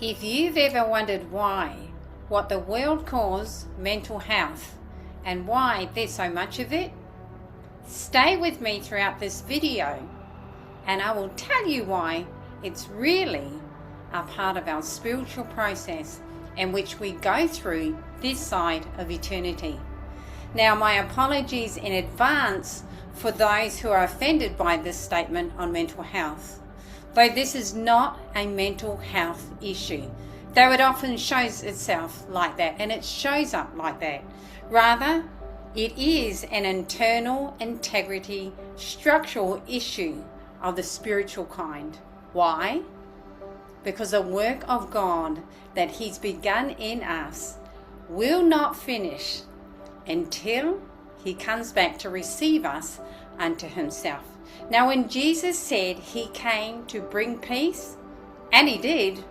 If you've ever wondered what the world calls mental health, and why there's so much of it, stay with me throughout this video and I will tell you why it's really a part of our spiritual process in which we go through this side of eternity. Now, my apologies in advance for those who are offended by this statement on mental health, though this is not a mental health issue, though it often shows itself like that and it shows up like that. Rather, it is an internal integrity structural issue of the spiritual kind. Why? Because the work of God that He's begun in us will not finish until He comes back to receive us unto Himself. Now, when Jesus said He came to bring peace, and He did,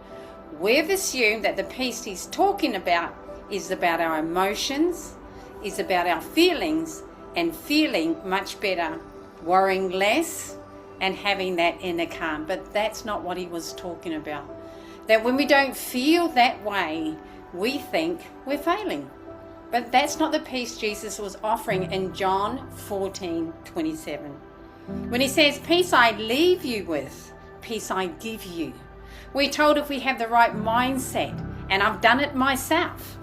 we've assumed that the peace He's talking about is about our emotions, is about our feelings, and feeling much better, worrying less, and having that inner calm. But that's not what He was talking about. That when we don't feel that way, we think we're failing. But that's not the peace Jesus was offering in John 14:27. When He says, peace I leave you with, peace I give you. We're told if we have the right mindset, and I've done it myself,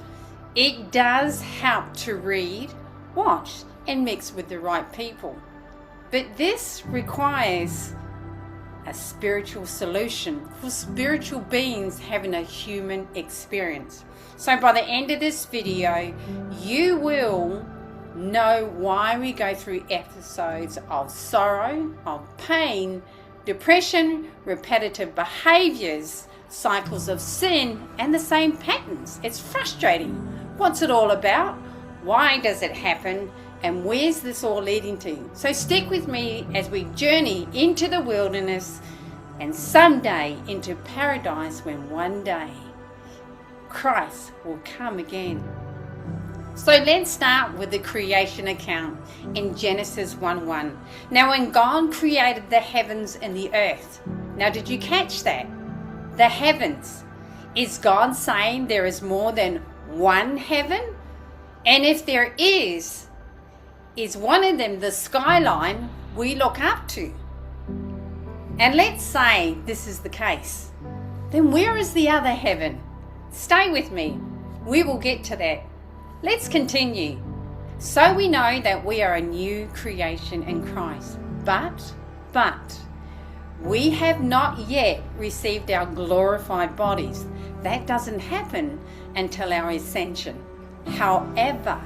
it does help to read, watch, and mix with the right people. But this requires a spiritual solution for spiritual beings having a human experience. So by the end of this video, you will know why we go through episodes of sorrow, of pain, depression, repetitive behaviors, cycles of sin, and the same patterns. It's frustrating. What's it all about? Why does it happen? And where's this all leading to? So stick with me as we journey into the wilderness and someday into paradise, when one day Christ will come again. So let's start with the creation account in Genesis 1:1. Now, when God created the heavens and the earth, now did you catch that? The heavens. Is God saying there is more than one heaven? And if there is one of them the skyline we look up to? And let's say this is the case. Then where is the other heaven? Stay with me. We will get to that. Let's continue. So we know that we are a new creation in Christ. But we have not yet received our glorified bodies. That doesn't happen until our ascension. However,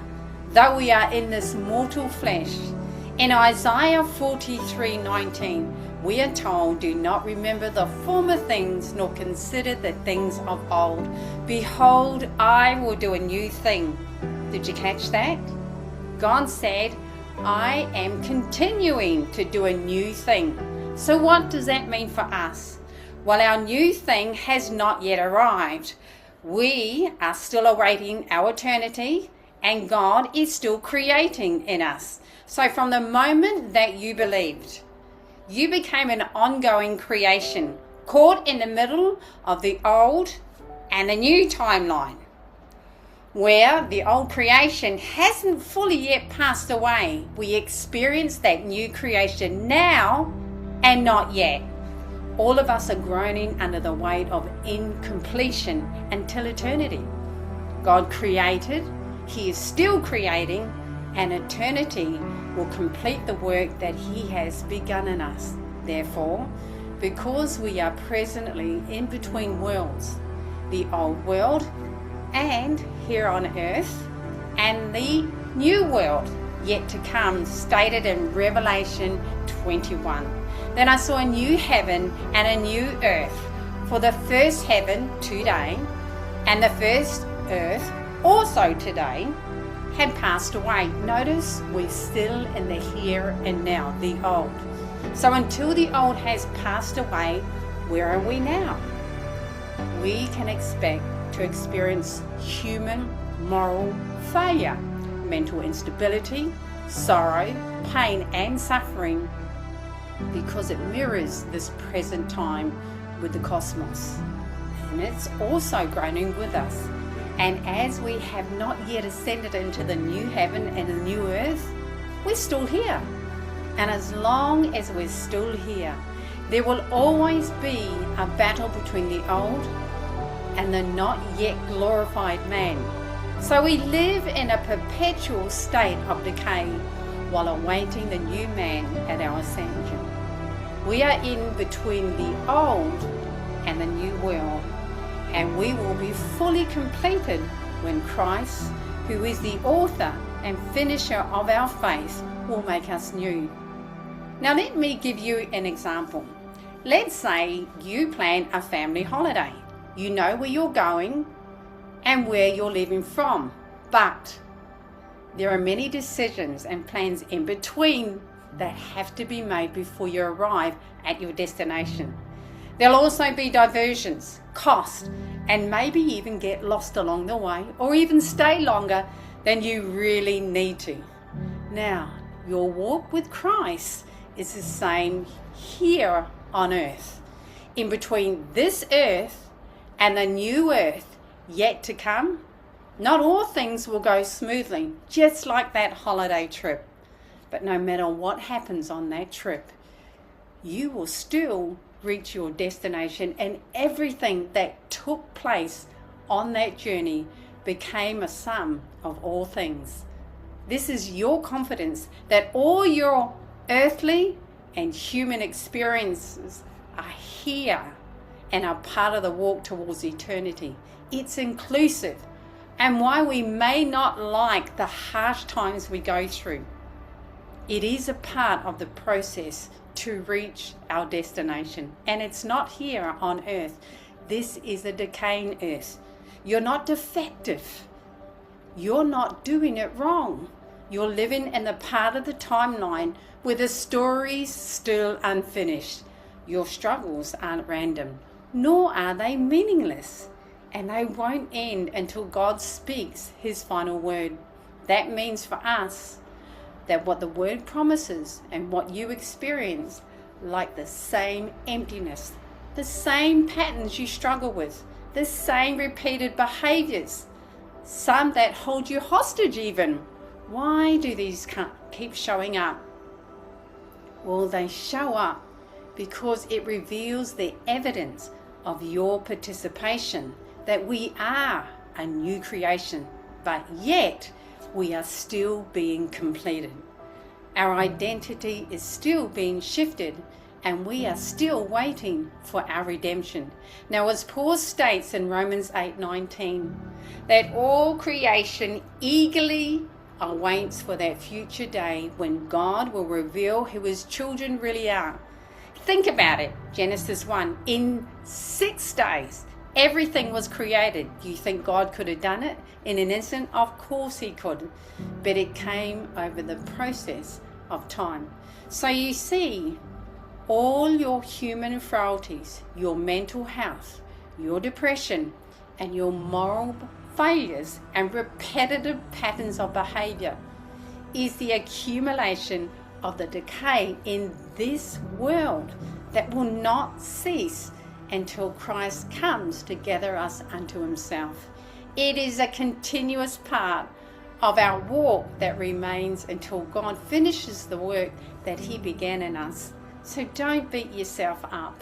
though we are in this mortal flesh, in Isaiah 43:19, we are told, do not remember the former things, nor consider the things of old. Behold, I will do a new thing. Did you catch that? God said, I am continuing to do a new thing. So what does that mean for us? Well, our new thing has not yet arrived. We are still awaiting our eternity, and God is still creating in us. So from the moment that you believed, you became an ongoing creation, caught in the middle of the old and the new timeline, where the old creation hasn't fully yet passed away. We experience that new creation now and not yet. All of us are groaning under the weight of incompletion until eternity. God created, He is still creating, and eternity will complete the work that He has begun in us. Therefore, because we are presently in between worlds, the old world and here on earth, and the new world yet to come, stated in Revelation 21. Then I saw a new heaven and a new earth, for the first heaven today and the first earth also today had passed away. Notice we're still in the here and now, the old. So until the old has passed away, where are we now? We can expect to experience human moral failure, mental instability, sorrow, pain and suffering, because it mirrors this present time with the cosmos. and it's also groaning with us. And as we have not yet ascended into the new heaven and the new earth, we're still here. And as long as we're still here, there will always be a battle between the old and the not yet glorified man. So we live in a perpetual state of decay while awaiting the new man at our ascension. We are in between the old and the new world, and we will be fully completed when Christ, who is the author and finisher of our faith, will make us new. Now let me give you an example. Let's say you plan a family holiday. You know where you're going and where you're leaving from, but there are many decisions and plans in between that have to be made before you arrive at your destination. There'll also be diversions, cost, and maybe even get lost along the way, or even stay longer than you really need to. Now, your walk with Christ is the same here on earth. In between this earth and the new earth yet to come, not all things will go smoothly, just like that holiday trip. But no matter what happens on that trip, you will still reach your destination, and everything that took place on that journey became a sum of all things. This is your confidence that all your earthly and human experiences are here and are part of the walk towards eternity. It's inclusive, and why we may not like the harsh times we go through, it is a part of the process to reach our destination. And it's not here on earth. This is a decaying earth. You're not defective. You're not doing it wrong. You're living in the part of the timeline where the story's still unfinished. Your struggles aren't random, nor are they meaningless. And they won't end until God speaks his final word. That means for us that what the word promises and what you experience, like the same emptiness, the same patterns you struggle with, the same repeated behaviors, some that hold you hostage even. Why do these keep showing up? Well, they show up because it reveals the evidence of your participation, that we are a new creation, but yet we are still being completed. Our identity is still being shifted, and we are still waiting for our redemption. Now, as Paul states in Romans 8:19, that all creation eagerly awaits for that future day when God will reveal who his children really are. Think about it. Genesis 1, in 6 days, everything was created. Do you think God could have done it in an instant? Of course he could. But it came over the process of time. So you see, all your human frailties, your mental health, your depression, and your moral failures and repetitive patterns of behavior is the accumulation of the decay in this world that will not cease until Christ comes to gather us unto himself. It is a continuous part of our walk that remains until God finishes the work that he began in us. So don't beat yourself up.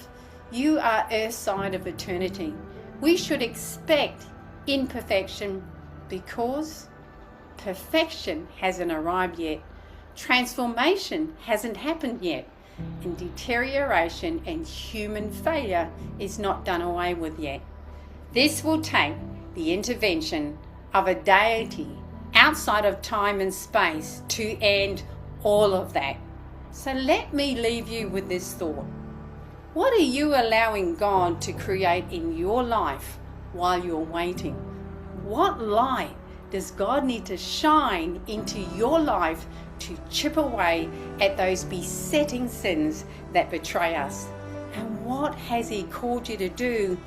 You are earth side of eternity. We should expect imperfection because perfection hasn't arrived yet. Transformation hasn't happened yet. And deterioration and human failure is not done away with yet. This will take the intervention of a deity outside of time and space to end all of that. So let me leave you with this thought. What are you allowing God to create in your life while you're waiting? What light does God need to shine into your life to chip away at those besetting sins that betray us? And what has he called you to do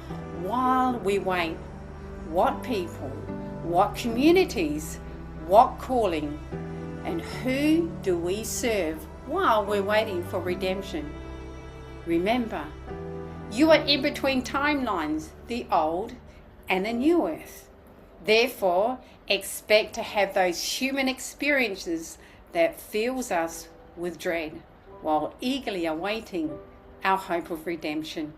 while we wait? What people, what communities, what calling, and who do we serve while we're waiting for redemption? Remember, You are in between timelines, the old and the new earth. Therefore, expect to have those human experiences that fills us with dread, while eagerly awaiting our hope of redemption.